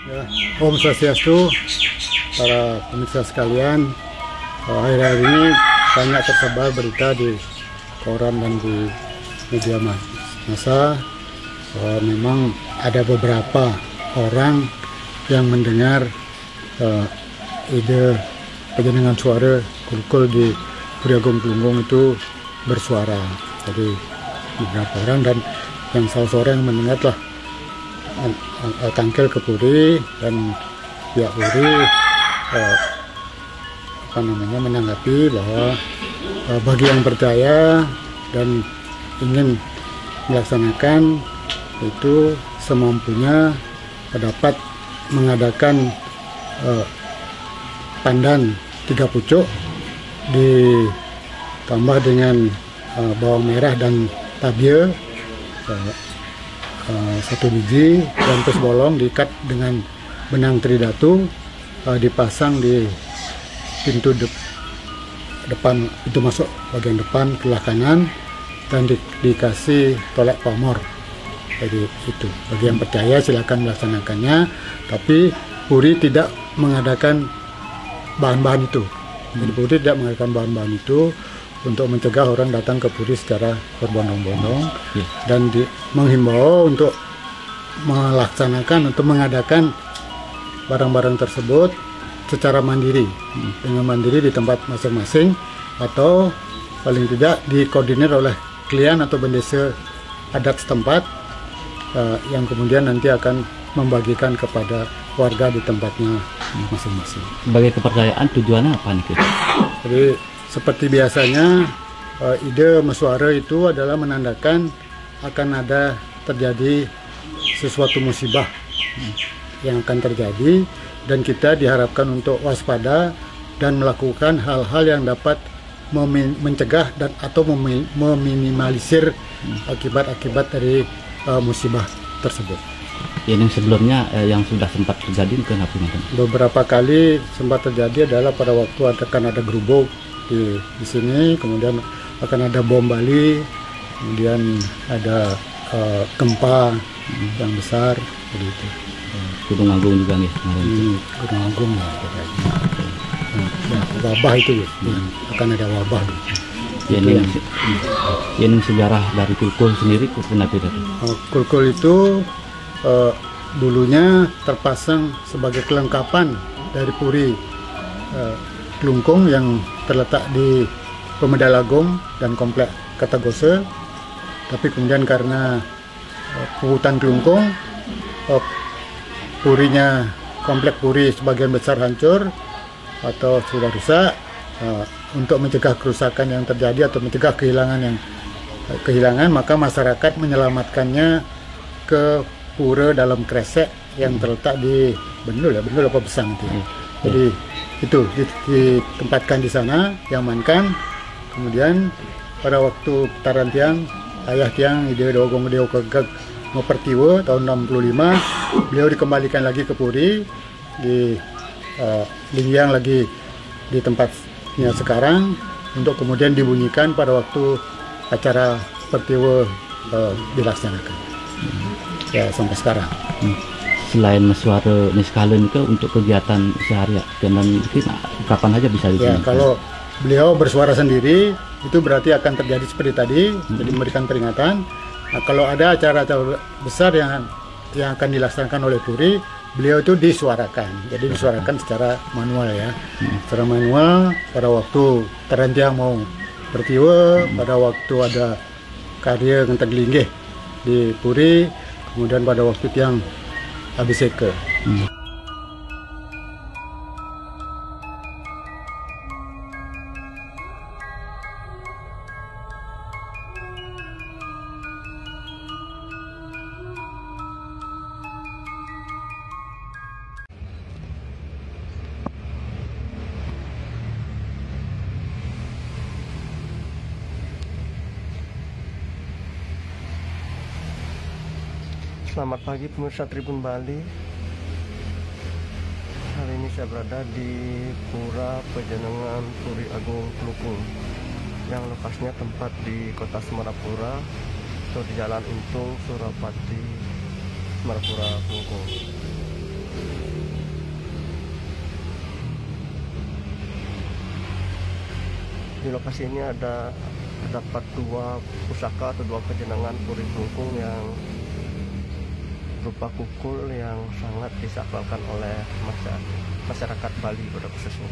Ya, Om Swastiastu, para pemirsa sekalian. Akhir-akhir ini banyak tersebar berita di koran dan di media massa bahwa memang ada beberapa orang yang mendengar ide penjenengan suara kulkul di Puri Agung Kelungkung itu bersuara. Jadi beberapa orang, dan yang salah seorang yang mendengar telah tangkel ke Puri, dan pihak Puri menanggapi bahwa bagi yang percaya dan ingin melaksanakan itu semampunya dapat mengadakan pandan 3 pucuk ditambah dengan bawang merah dan tabia 1 biji, dan terus bolong diikat dengan benang tridatu, dipasang di pintu depan, pintu masuk bagian depan sebelah kanan, dan dikasih tolek pamor. Jadi itu bagi yang percaya silakan melaksanakannya, tapi Puri tidak mengadakan bahan-bahan itu. Jadi Puri tidak mengadakan bahan-bahan itu untuk mencegah orang datang ke Puri secara berbondong-bondong, dan menghimbau untuk melaksanakan, untuk mengadakan barang-barang tersebut secara mandiri, dengan mandiri di tempat masing-masing, atau paling tidak dikoordinir oleh klien atau bendesa adat setempat, yang kemudian nanti akan membagikan kepada warga di tempatnya masing-masing. Sebagai kepercayaan, tujuannya apa nih? Jadi seperti biasanya, ide mesuara itu adalah menandakan akan ada terjadi sesuatu musibah yang akan terjadi, dan kita diharapkan untuk waspada dan melakukan hal-hal yang dapat mencegah dan atau meminimalisir akibat-akibat dari musibah tersebut. Yang sebelumnya yang sudah sempat terjadi kenapa? Beberapa kali sempat terjadi adalah pada waktu akan ada gerubuk di sini, kemudian akan ada bom Bali, kemudian ada gempa yang besar begitu. Gunung Agung juga nih kemarin. Gunung Agung ya, wabah itu ya. Akan ada wabah. Yang sejarah dari kulkul sendiri kenapa itu? Kulkul itu dulunya terpasang sebagai kelengkapan dari Puri Kelungkung yang terletak di Pemedal Agung dan Komplek Kartagose, tapi kemudian karena hutan Kelungkung, Purinya, komplek Puri sebagian besar hancur atau sudah rusak. Untuk mencegah kerusakan yang terjadi atau mencegah kehilangan, maka masyarakat menyelamatkannya ke pura dalam kresek yang terletak di Bendul apa Besang itu. Jadi itu ditempatkan di sana, diamankan. Kemudian pada waktu putaran tiang, ayah tiang ide Dogong Deo Kegag Ngopertiwa tahun 65, beliau dikembalikan lagi ke Puri di Lingyang lagi di tempatnya sekarang, untuk kemudian dibunyikan pada waktu acara Pertiwa dilaksanakan. Ya sampai sekarang. Selain mesuara niskalen ke untuk kegiatan sehari, dan kapan aja bisa ya, kalau beliau bersuara sendiri itu berarti akan terjadi seperti tadi, jadi memberikan peringatan. Nah, kalau ada acara-acara besar yang akan dilaksanakan oleh Puri, beliau itu disuarakan. Jadi disuarakan secara manual ya. Secara manual pada waktu Tarantiang mau Pertiwa, pada waktu ada karya Ngenteg Linggih di Puri, kemudian pada waktu tiang Abiseke. Selamat pagi pemirsa Tribun Bali. Hari ini saya berada di Pura Penjenengan Puri Agung Kelungkung, yang lokasinya tempat di Kota Semarapura atau di Jalan Untung, Surapati, Semarapura, Kelungkung. Di lokasi ini terdapat dua pusaka atau dua kejenangan Puri Kelungkung yang berupa kukul yang sangat disakralkan oleh masyarakat Bali pada khususnya.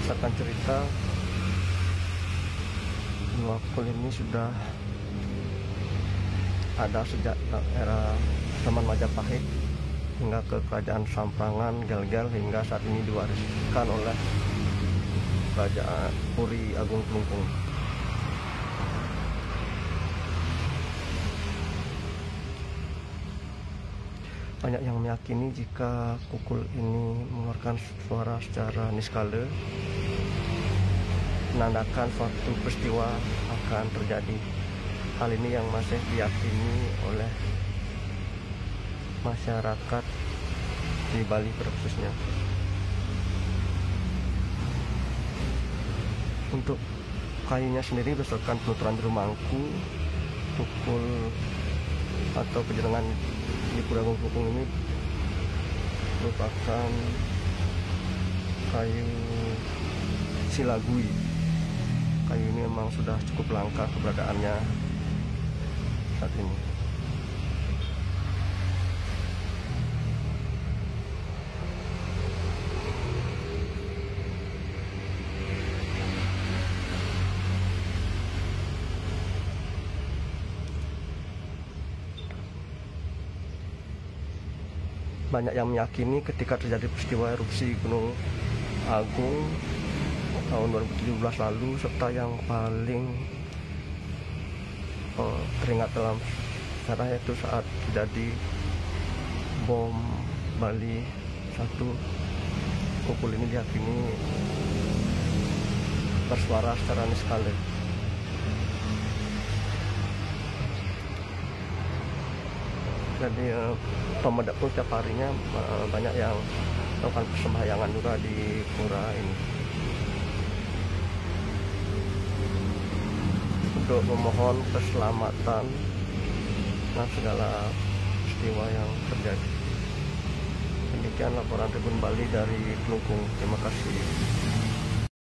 Berdasarkan cerita, dua kukul ini sudah ada sejak era zaman Majapahit hingga ke kerajaan Samprangan, Gel-Gel, hingga saat ini diwariskan oleh Kerajaan Puri Agung Kelungkung. Banyak yang meyakini jika kukul ini mengeluarkan suara secara niskala, menandakan suatu peristiwa akan terjadi. Hal ini yang masih diyakini oleh masyarakat di Bali pada khususnya. Untuk kayunya sendiri berdasarkan penuturan juru mangku, kukul atau kejenengan di Puri Agung Kelungkung ini merupakan kayu silagui. Kayu ini memang sudah cukup langka keberadaannya saat ini. Banyak yang meyakini ketika terjadi peristiwa erupsi Gunung Agung tahun 2017 lalu, serta yang paling teringat dalam sejarah yaitu saat terjadi bom Bali 1, kukul ini diyakini bersuara secara niskala. Jadi pemuda pun setiap harinya banyak yang melakukan persembahyangan juga di pura ini untuk memohon keselamatan dan segala peristiwa yang terjadi. Demikian laporan Tribun Bali dari Kelungkung. Terima kasih.